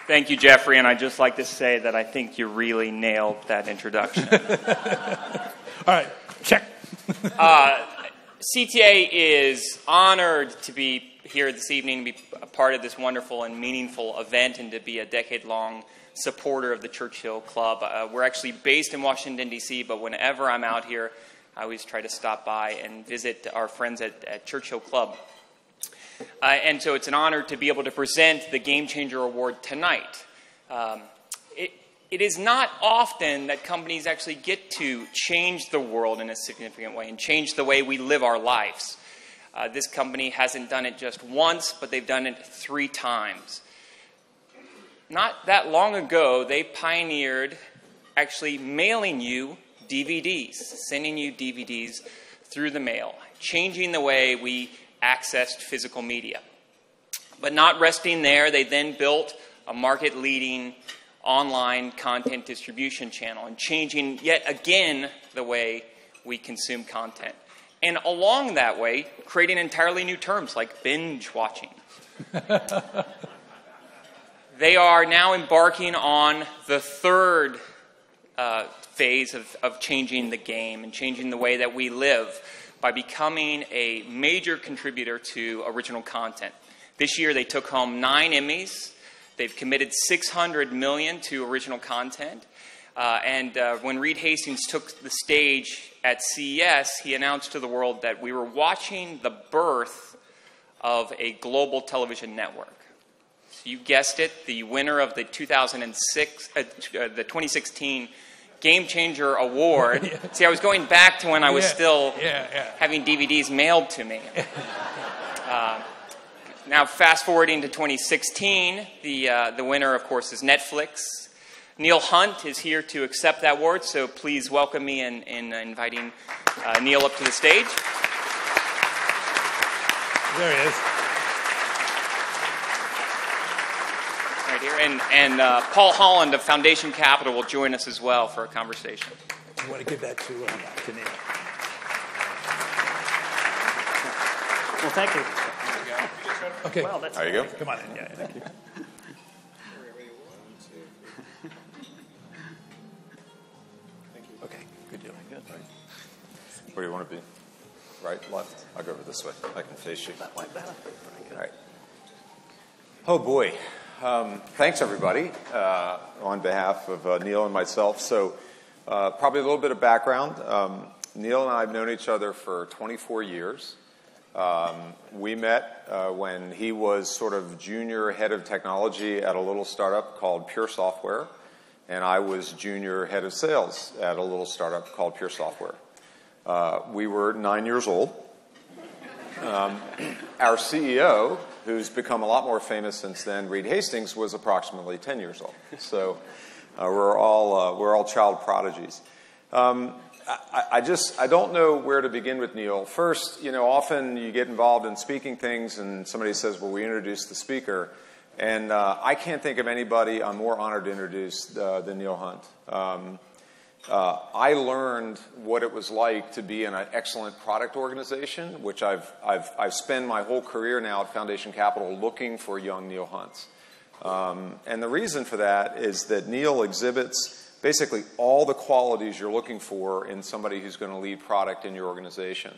Thank you, Geoffrey, and I'd just like to say that I think you really nailed that introduction. All right, check. CTA is honored to be here this evening, to be a part of this wonderful and meaningful event, and to be a decade-long supporter of the Churchill Club. We're actually based in Washington, D.C., but whenever I'm out here, I always try to stop by and visit our friends at Churchill Club. And so it's an honor to be able to present the Game Changer Award tonight. It is not often that companies actually get to change the world in a significant way and change the way we live our lives. This company hasn't done it just once, but they've done it 3 times. Not that long ago, they pioneered actually mailing you DVDs, sending you DVDs through the mail, changing the way we accessed physical media. But not resting there, they then built a market-leading online content distribution channel and changing yet again the way we consume content. And along that way, creating entirely new terms like binge watching. They are now embarking on the 3rd phase of changing the game and changing the way that we live by becoming a major contributor to original content. This year they took home 9 Emmys. They've committed $600 million to original content. And when Reed Hastings took the stage at CES, he announced to the world that we were watching the birth of a global television network. So you guessed it, the winner of the 2016 Game Changer Award. Yeah. See, I was going back to when I was still having DVDs mailed to me. Now, fast forwarding to 2016, the winner, of course, is Netflix. Neil Hunt is here to accept that award, so please welcome me in inviting Neil up to the stage. There he is. Right here. And Paul Holland of Foundation Capital will join us as well for a conversation. I want to give that to Neil. Well, thank you. Okay. Well, that's there you go. Come on in. Yeah, thank you. Okay, good deal. Good. Where do you want to be? Right, left? I'll go over this way. I can face you. That way better. All right. Oh, boy. Thanks, everybody, on behalf of Neil and myself. So probably a little bit of background. Neil and I have known each other for 24 years. We met when he was sort of junior head of technology at a little startup called Pure Software, and I was junior head of sales at a little startup called Pure Software. We were 9 years old. Our CEO, who's become a lot more famous since then, Reed Hastings, was approximately 10 years old. So we're all child prodigies. I don't know where to begin with Neil. First, often you get involved in speaking things and somebody says, well, we introduced the speaker. And I can't think of anybody I'm more honored to introduce than Neil Hunt. I learned what it was like to be in an excellent product organization, which I've spent my whole career now at Foundation Capital looking for young Neil Hunts. And the reason for that is that Neil exhibits basically all the qualities you're looking for in somebody who's going to lead product in your organization.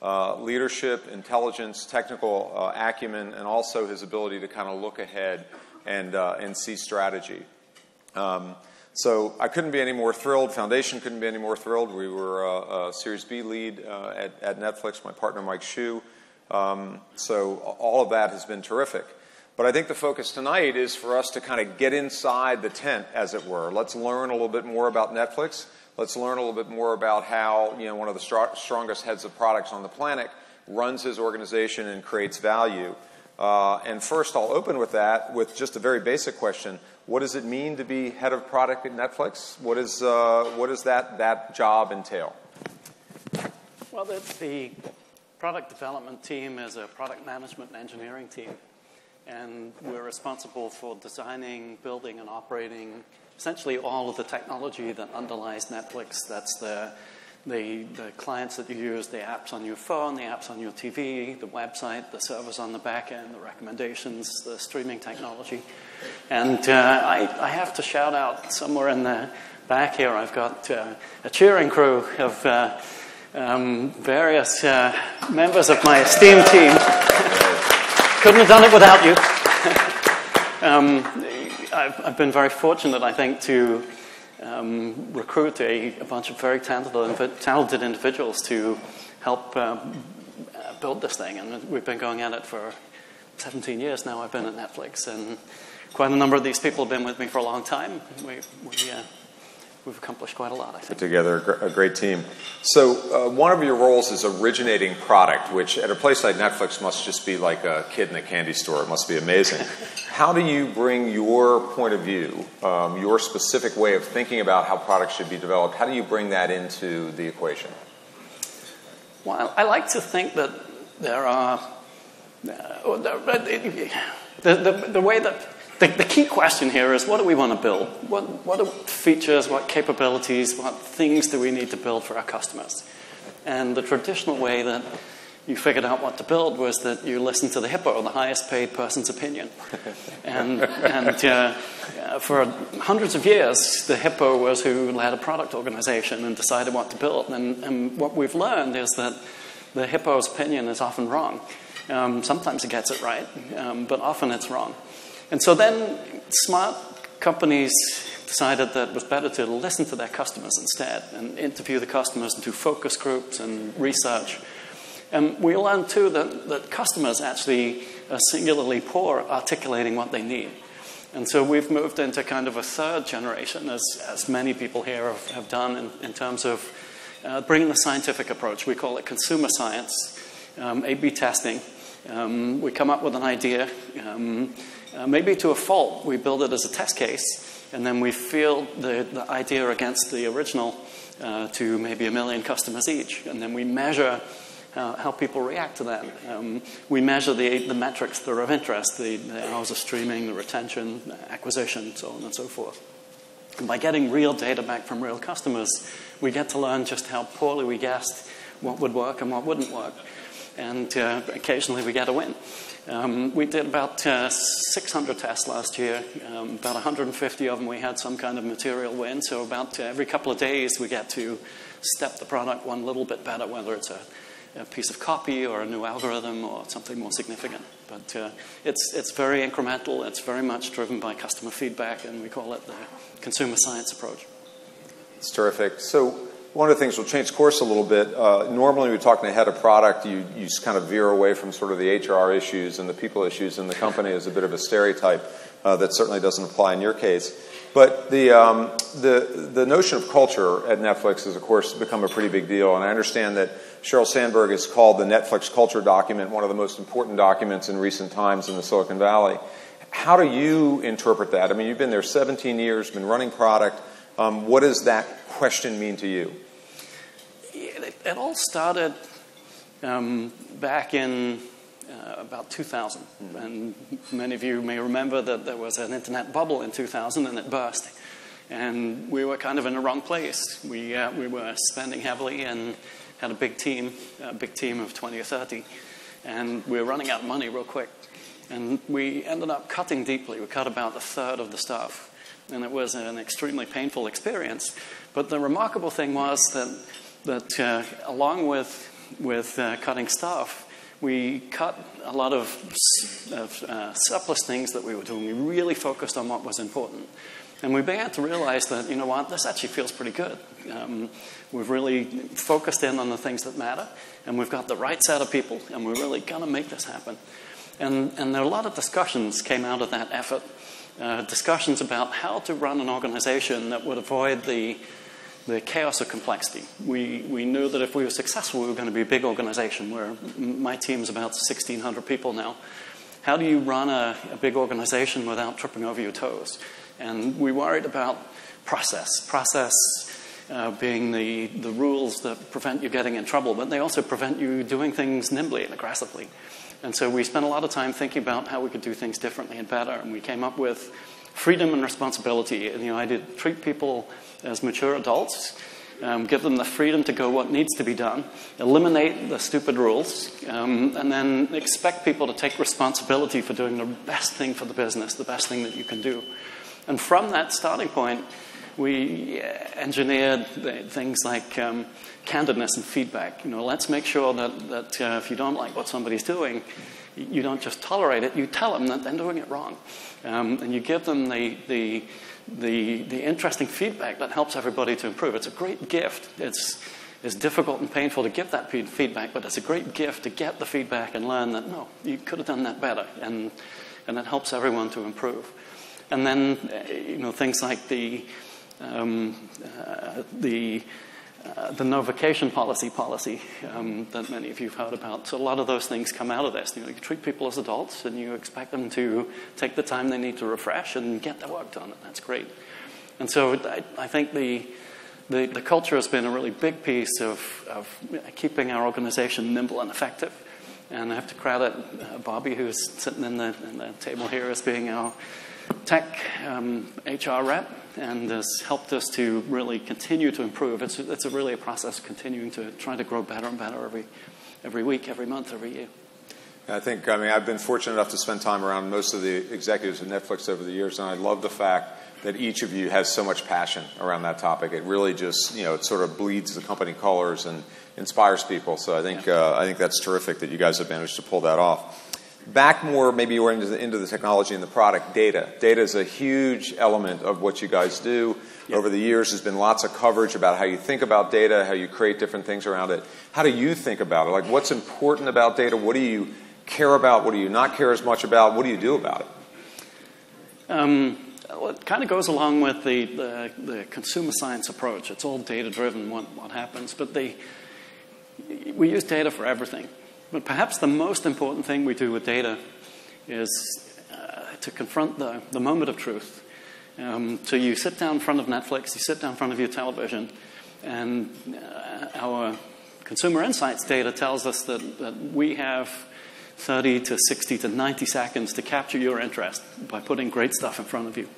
Leadership, intelligence, technical acumen, and also his ability to kind of look ahead and see strategy. So I couldn't be any more thrilled. Foundation couldn't be any more thrilled. We were a Series B lead at Netflix, my partner Mike Hsu. So all of that has been terrific. But I think the focus tonight is for us to kind of get inside the tent, as it were. Let's learn a little bit more about Netflix. Let's learn a little bit more about how one of the strongest heads of products on the planet runs his organization and creates value. And first, I'll open with that with just a very basic question. What does it mean to be head of product at Netflix? What does that job entail? Well, the product development team is a product management and engineering team. And we're responsible for designing, building, and operating essentially all of the technology that underlies Netflix. That's the the clients that you use, the apps on your phone, the apps on your TV, the website, the servers on the back end, the recommendations, the streaming technology. And I have to shout out somewhere in the back here, I've got a cheering crew of various members of my esteemed team. Couldn't have done it without you. I've been very fortunate, I think, to recruit a bunch of very talented individuals to help build this thing. And we've been going at it for 17 years now. I've been at Netflix, and quite a number of these people have been with me for a long time. We've accomplished quite a lot, I think. Put together a great team. So one of your roles is originating product, which at a place like Netflix must just be like a kid in a candy store. It must be amazing. How do you bring your point of view, your specific way of thinking about how products should be developed, how do you bring that into the equation? Well, I like to think that there are... the way that... The key question here is, what do we want to build? What are features, what capabilities, what things do we need to build for our customers? And the traditional way that you figured out what to build was that you listened to the hippo, the highest paid person's opinion. And for hundreds of years, the hippo was who led a product organization and decided what to build. And what we've learned is that the hippo's opinion is often wrong. Sometimes it gets it right, but often it's wrong. And so then smart companies decided that it was better to listen to their customers instead and interview the customers and do focus groups and research. And we learned, too, that customers actually are singularly poor articulating what they need. And so we've moved into kind of a third generation, as many people here have done, in terms of bringing the scientific approach. We call it consumer science, A/B testing. We come up with an idea. Maybe to a fault, we build it as a test case, and then we field the idea against the original to maybe 1 million customers each, and then we measure how people react to that. We measure the metrics that are of interest, the hours of streaming, the retention, acquisition, so on and so forth. And by getting real data back from real customers, we get to learn just how poorly we guessed what would work and what wouldn't work. And occasionally we get a win. We did about 600 tests last year. About 150 of them we had some kind of material win. So about every couple of days we get to step the product one little bit better, whether it's a piece of copy or a new algorithm or something more significant. But it's very incremental. It's very much driven by customer feedback, and we call it the consumer science approach. It's terrific. So one of the things, we'll change course a little bit. Normally, we're talking ahead of product. You just kind of veer away from sort of the HR issues and the people issues in the company as a bit of a stereotype that certainly doesn't apply in your case. But the notion of culture at Netflix has, of course, become a pretty big deal. And I understand that Sheryl Sandberg has called the Netflix culture document one of the most important documents in recent times in the Silicon Valley. How do you interpret that? I mean, you've been there 17 years, been running product. What does that question mean to you? It all started back in about 2000. And many of you may remember that there was an internet bubble in 2000 and it burst. And we were kind of in the wrong place. We were spending heavily and had a big team of 20 or 30. And we were running out of money real quick. And we ended up cutting deeply. We cut about a third of the staff. And it was an extremely painful experience. But the remarkable thing was that along with cutting staff, we cut a lot of surplus things that we were doing. We really focused on what was important. And we began to realize that, you know what, this actually feels pretty good. We've really focused in on the things that matter, and we've got the right set of people, and we're really going to make this happen. And there are a lot of discussions came out of that effort, discussions about how to run an organization that would avoid the chaos of complexity. We knew that if we were successful, we were going to be a big organization. My team's about 1,600 people now. How do you run a big organization without tripping over your toes? And we worried about process being the rules that prevent you getting in trouble, but they also prevent you doing things nimbly and aggressively. And so we spent a lot of time thinking about how we could do things differently and better, and we came up with freedom and responsibility, and the idea to treat people as mature adults, give them the freedom to go what needs to be done, eliminate the stupid rules, and then expect people to take responsibility for doing the best thing for the business, the best thing that you can do. And from that starting point, we engineered things like candidness and feedback. Let's make sure that if you don't like what somebody's doing, you don't just tolerate it, you tell them that they're doing it wrong. And you give them the interesting feedback that helps everybody to improve. It's a great gift. It's difficult and painful to give that feedback, but it's a great gift to get the feedback and learn that, no, you could have done that better. And it helps everyone to improve. And then, things like the no vacation policy that many of you have heard about. So a lot of those things come out of this. You treat people as adults and you expect them to take the time they need to refresh and get their work done, and that's great. And so I think the culture has been a really big piece of keeping our organization nimble and effective. And I have to credit Bobby, who's sitting in the table here, as being our tech HR rep, and has helped us to really continue to improve. It's really a process continuing to try to grow better and better every week, every month, every year. I've been fortunate enough to spend time around most of the executives of Netflix over the years, and I love the fact that each of you has so much passion around that topic. It really just, it sort of bleeds the company colors and inspires people. So I think that's terrific that you guys have managed to pull that off. Back more, maybe you're into the technology and the product, data. Data is a huge element of what you guys do. Yep. Over the years, there's been lots of coverage about how you think about data, how you create different things around it. How do you think about it? Like, what's important about data? What do you care about? What do you not care as much about? What do you do about it? Well, it kind of goes along with the consumer science approach. It's all data-driven, what happens. But we use data for everything. But perhaps the most important thing we do with data is to confront the moment of truth. So you sit down in front of Netflix, you sit down in front of your television, and our consumer insights data tells us that we have 30 to 60 to 90 seconds to capture your interest by putting great stuff in front of you.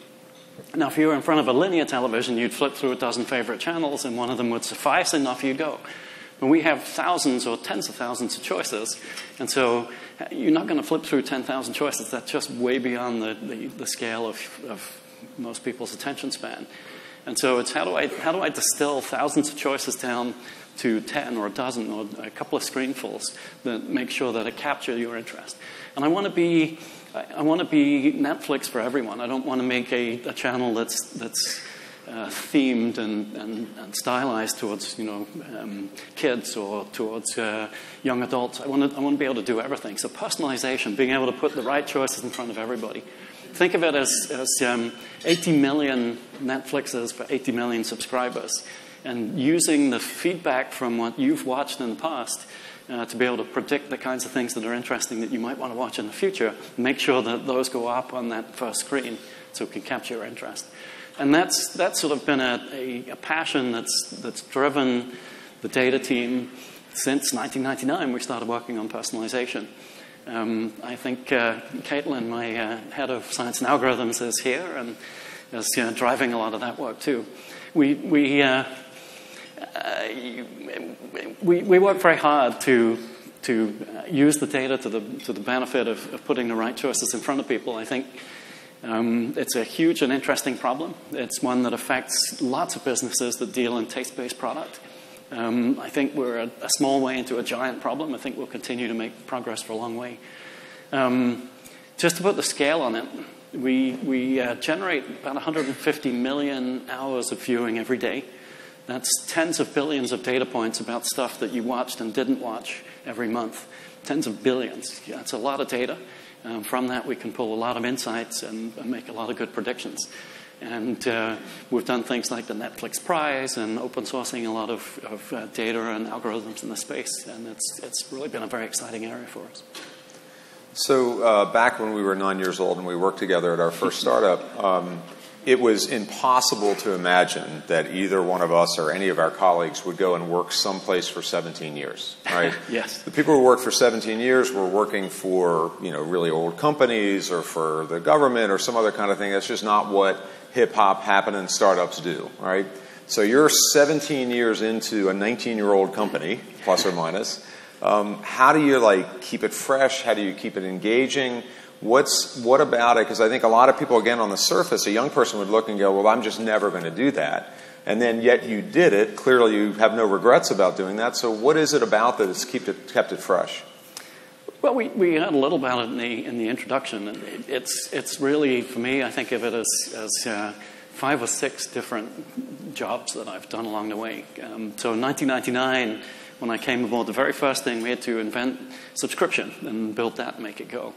Now, if you were in front of a linear television, you'd flip through a dozen favorite channels, and one of them would suffice, and off you go. And we have thousands or tens of thousands of choices, and so you're not going to flip through 10,000 choices. That's just way beyond the scale of most people's attention span. And so it's how do I distill thousands of choices down to 10 or a dozen or a couple of screenfuls that make sure that I capture your interest. And I want to be Netflix for everyone. I don't want to make a channel that's themed and stylized towards kids or towards young adults. I want to be able to do everything. So personalization, being able to put the right choices in front of everybody. Think of it as 80 million Netflixes for 80 million subscribers, and using the feedback from what you've watched in the past to be able to predict the kinds of things that are interesting that you might want to watch in the future. Make sure that those go up on that first screen so it can capture your interest. And that's sort of been a passion that's driven the data team since 1999. We started working on personalization. I think Caitlin, my head of science and algorithms, is here and is driving a lot of that work too. We work very hard to use the data to the benefit of putting the right choices in front of people. I think it's a huge and interesting problem. It's one that affects lots of businesses that deal in taste-based product. I think we're a small way into a giant problem. I think we'll continue to make progress for a long way. Just to put the scale on it, we generate about 150 million hours of viewing every day. That's tens of billions of data points about stuff that you watched and didn't watch every month. Tens of billions. That's a lot of data. From that, we can pull a lot of insights and make a lot of good predictions. And we've done things like the Netflix Prize and open sourcing a lot of data and algorithms in the space. And it's really been a very exciting area for us. So back when we were 9 years old and we worked together at our first startup, it was impossible to imagine that either one of us or any of our colleagues would go and work someplace for 17 years, right? Yes. The people who worked for 17 years were working for, really old companies or for the government or some other kind of thing. That's just not what hip-hop happening startups do, right? So you're 17 years into a 19-year-old company, plus or minus. How do you keep it fresh? How do you keep it engaging? What about it? Because I think a lot of people, again, on the surface, a young person would look and go, well, I'm just never going to do that. And then yet you did it. Clearly you have no regrets about doing that. So what is it about that has kept it fresh? Well, we had a little about it in the introduction. It's really, for me, I think of it as 5 or 6 different jobs that I've done along the way. So in 1999, when I came aboard, the very first thing we had to invent subscription and build that and make it go.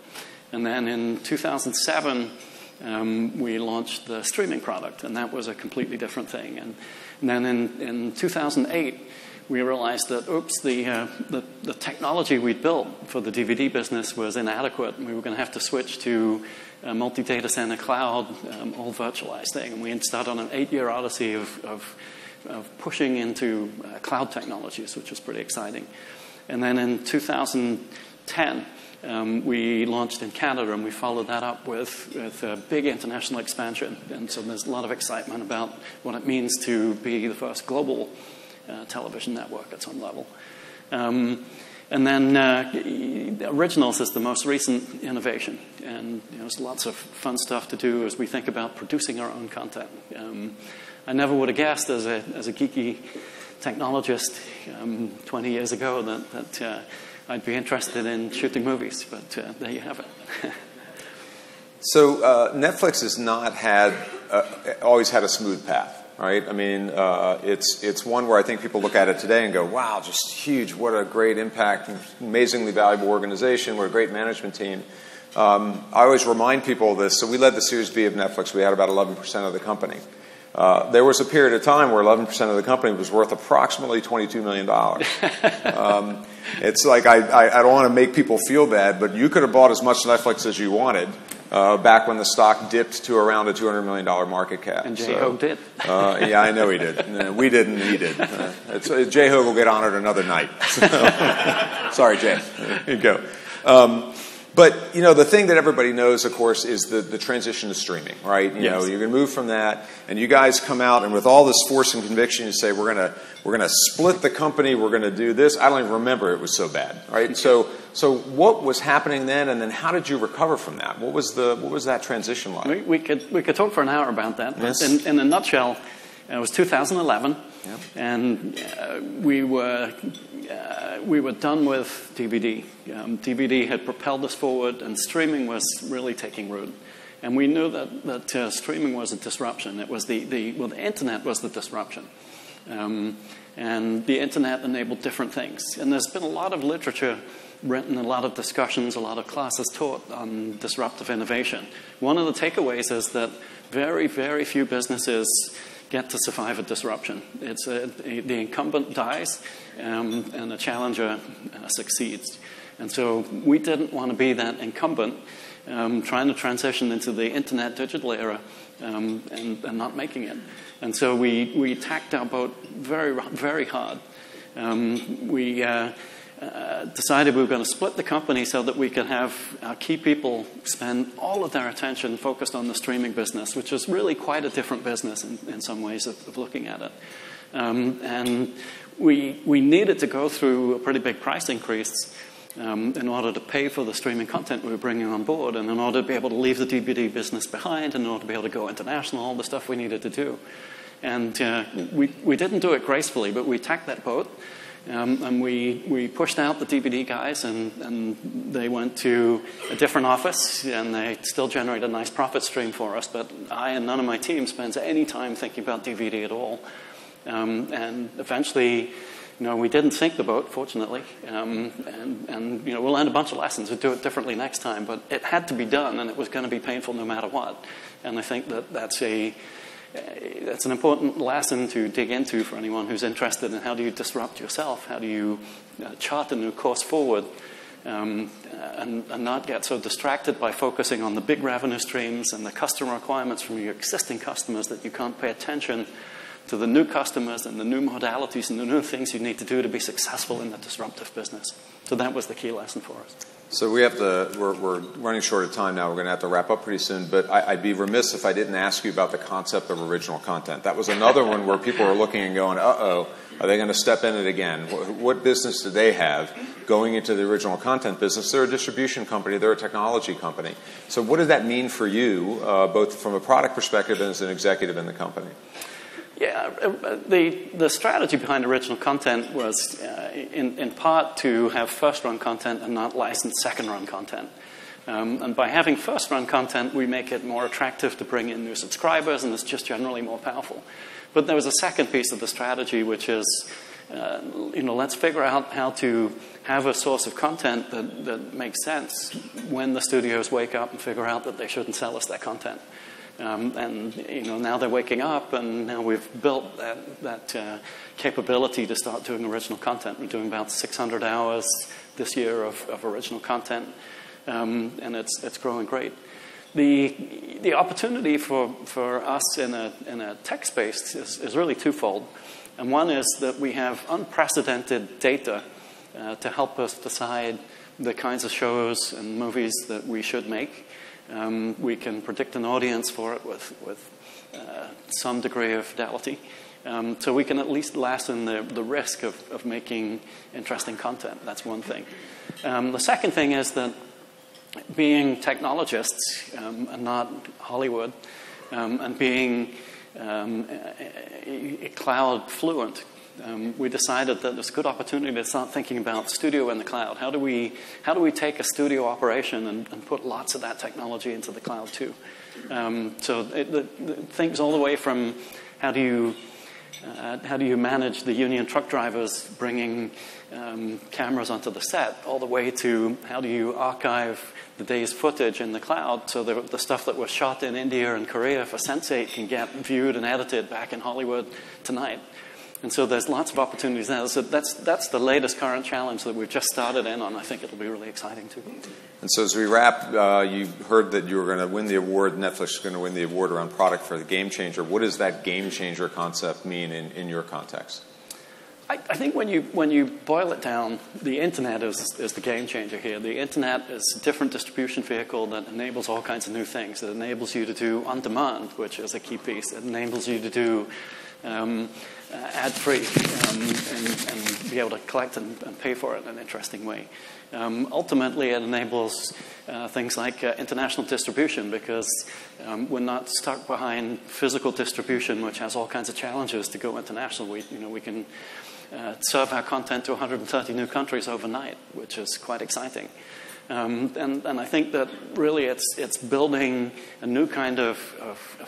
And then in 2007, we launched the streaming product, and that was a completely different thing. And then in 2008, we realized that, the technology we'd built for the DVD business was inadequate, and we were going to have to switch to a multi-data center cloud, all virtualized thing. And we had started on an 8-year odyssey of pushing into cloud technologies, which was pretty exciting. And then in 2010, we launched in Canada, and we followed that up with a big international expansion. And so there's a lot of excitement about what it means to be the first global television network at some level. And then Originals is the most recent innovation. And there's lots of fun stuff to do as we think about producing our own content. I never would have guessed as a geeky technologist 20 years ago that I'd be interested in shooting movies, but there you have it. So Netflix has not always had a smooth path, right? I mean, it's one where I think people look at it today and go, wow, just huge, what a great impact, amazingly valuable organization, what a great management team. I always remind people of this. So we led the Series B of Netflix. We had about 11% of the company. There was a period of time where 11% of the company was worth approximately $22 million. It's like, I don't want to make people feel bad, but you could have bought as much Netflix as you wanted back when the stock dipped to around a $200 million market cap. And J-Ho did. Yeah, I know he did. We didn't, he did. J-Ho will get honored another night. Sorry, Jay. There you go. But, the thing that everybody knows, of course, is the transition to streaming, right? You know, you're going to move from that, and you guys come out, and with all this force and conviction, you say, we're going to split the company, we're going to do this. I don't even remember it was so bad, right? So what was happening then, and then how did you recover from that? What was that transition like? We could talk for an hour about that. Yes. In a nutshell, it was 2011, and we were done with DVD. DVD had propelled us forward, and streaming was really taking root. And we knew that streaming was a disruption. It was the internet was the disruption. And the internet enabled different things. And there's been a lot of literature written, a lot of discussions, a lot of classes taught on disruptive innovation. One of the takeaways is that very, very few businesses get to survive a disruption. It's the incumbent dies, and the challenger succeeds. And so we didn't want to be that incumbent trying to transition into the internet digital era and not making it. And so we tacked our boat very, very hard. We decided we were going to split the company so that we could have our key people spend all of their attention focused on the streaming business, which is really quite a different business in some ways of looking at it. And we needed to go through a pretty big price increase in order to pay for the streaming content we were bringing on board, and in order to be able to leave the DVD business behind, and in order to be able to go international, all the stuff we needed to do. And we didn't do it gracefully, but we tacked that boat. And we pushed out the DVD guys, and they went to a different office, and they still generate a nice profit stream for us. But I and none of my team spends any time thinking about DVD at all. And eventually, we didn't sink the boat, fortunately. And we'll learn a bunch of lessons. We'll do it differently next time. But it had to be done, and it was going to be painful no matter what. And I think that's an important lesson to dig into for anyone who's interested in how do you disrupt yourself, how do you chart a new course forward, and not get so distracted by focusing on the big revenue streams and the customer requirements from your existing customers that you can't pay attention to the new customers and the new modalities and the new things you need to do to be successful in the disruptive business. So that was the key lesson for us. So we're running short of time now. We're going to have to wrap up pretty soon. But I'd be remiss if I didn't ask you about the concept of original content. That was another one where people are looking and going, uh-oh, are they going to step in it again? What business do they have going into the original content business? They're a distribution company. They're a technology company. So what does that mean for you, both from a product perspective and as an executive in the company? Yeah, the strategy behind original content was in part to have first-run content and not license second-run content. And by having first-run content, we make it more attractive to bring in new subscribers, and it's just generally more powerful. But there was a second piece of the strategy, which is, let's figure out how to have a source of content that makes sense when the studios wake up and figure out that they shouldn't sell us their content. Now they're waking up, and now we've built that capability to start doing original content. We're doing about 600 hours this year of original content, and it's growing great. The opportunity for us in a tech space is really twofold. And one is that we have unprecedented data to help us decide the kinds of shows and movies that we should make. We can predict an audience for it with some degree of fidelity. So we can at least lessen the risk of making interesting content. That's one thing. The second thing is that being technologists and not Hollywood, and being cloud fluent, we decided that there's a good opportunity to start thinking about studio in the cloud. How do we take a studio operation and put lots of that technology into the cloud too? So things all the way from how do you manage the union truck drivers bringing cameras onto the set, all the way to how do you archive the day's footage in the cloud so the stuff that was shot in India and Korea for Sense8 can get viewed and edited back in Hollywood tonight. And so there's lots of opportunities now. So that's the latest current challenge that we've just started in on. I think it'll be really exciting too. And so as we wrap, you heard that you were going to win the award. Netflix is going to win the award around product for the game changer. What does that game changer concept mean in your context? I think when you boil it down, the internet is the game changer here. The internet is a different distribution vehicle that enables all kinds of new things. It enables you to do on-demand, which is a key piece. It enables you to do ad-free and be able to collect and pay for it in an interesting way. Ultimately, it enables things like international distribution, because we're not stuck behind physical distribution, which has all kinds of challenges to go international. We can serve our content to 130 new countries overnight, which is quite exciting. And I think that really it's building a new kind of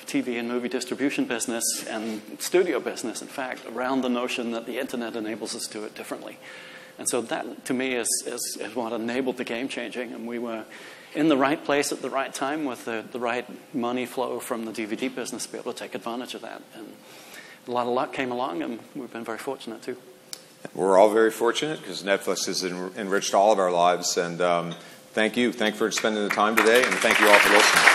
TV and movie distribution business and studio business, in fact, around the notion that the internet enables us to do it differently. And so that, to me, is what enabled the game changing. And we were in the right place at the right time with the right money flow from the DVD business to be able to take advantage of that. And a lot of luck came along, and we've been very fortunate too. We're all very fortunate because Netflix has enriched all of our lives. And thank you. Thank you for spending the time today, and thank you all for listening.